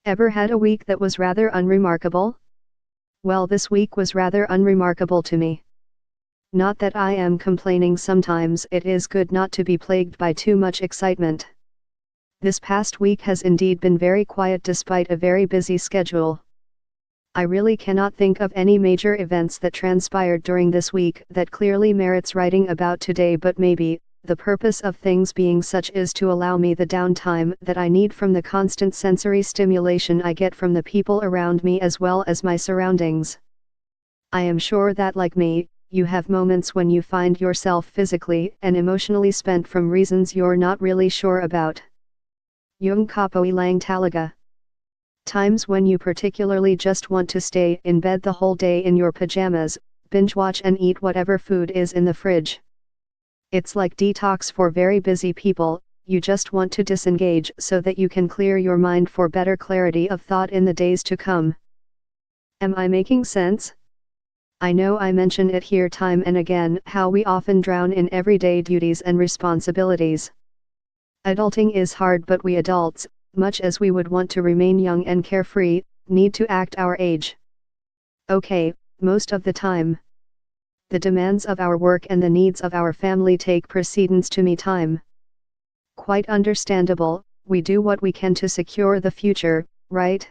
Ever had a week that was rather unremarkable? Well, this week was rather unremarkable to me. Not that I am complaining, sometimes it is good not to be plagued by too much excitement. This past week has indeed been very quiet despite a very busy schedule. I really cannot think of any major events that transpired during this week that clearly merits writing about today, but maybe, the purpose of things being such is to allow me the downtime that I need from the constant sensory stimulation I get from the people around me as well as my surroundings. I am sure that, like me, you have moments when you find yourself physically and emotionally spent from reasons you're not really sure about. Yung kapoi lang talaga. Times when you particularly just want to stay in bed the whole day in your pajamas, binge watch and eat whatever food is in the fridge. It's like detox for very busy people. You just want to disengage so that you can clear your mind for better clarity of thought in the days to come. Am I making sense? I know I mention it here time and again, how we often drown in everyday duties and responsibilities. Adulting is hard, but we adults, much as we would want to remain young and carefree, need to act our age. Okay, most of the time. The demands of our work and the needs of our family take precedence to me time. Quite understandable, we do what we can to secure the future, right?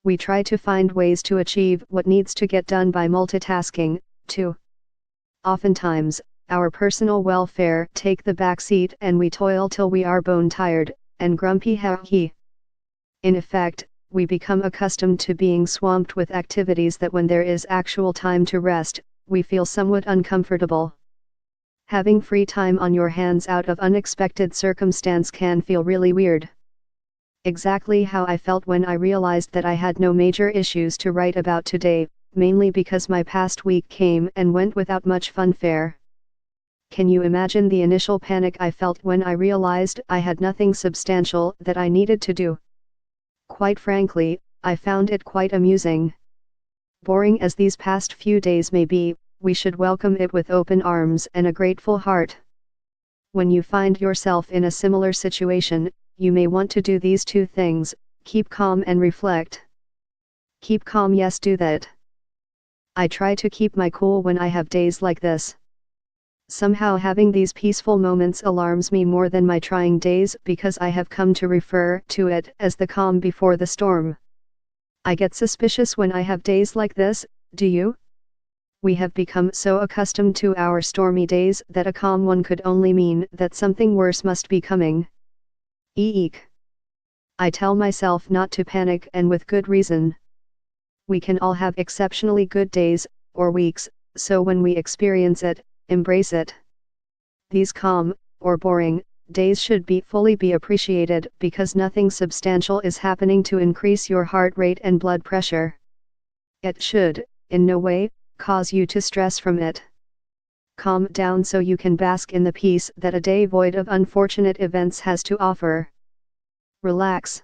We try to find ways to achieve what needs to get done by multitasking, too. Oftentimes, our personal welfare take the back seat and we toil till we are bone tired and grumpy. In effect, we become accustomed to being swamped with activities that when there is actual time to rest, we feel somewhat uncomfortable. Having free time on your hands out of unexpected circumstance can feel really weird. Exactly how I felt when I realized that I had no major issues to write about today, mainly because my past week came and went without much fanfare. Can you imagine the initial panic I felt when I realized I had nothing substantial that I needed to do? Quite frankly, I found it quite amusing. Boring as these past few days may be, we should welcome it with open arms and a grateful heart. When you find yourself in a similar situation, you may want to do these two things: keep calm and reflect. Keep calm, yes, do that. I try to keep my cool when I have days like this. Somehow having these peaceful moments alarms me more than my trying days, because I have come to refer to it as the calm before the storm. I get suspicious when I have days like this, do you? We have become so accustomed to our stormy days that a calm one could only mean that something worse must be coming. Eek. I tell myself not to panic, and with good reason. We can all have exceptionally good days, or weeks, so when we experience it, embrace it. These calm, or boring, days should fully be appreciated, because nothing substantial is happening to increase your heart rate and blood pressure. It should, in no way, cause you to stress from it. Calm down so you can bask in the peace that a day void of unfortunate events has to offer. Relax.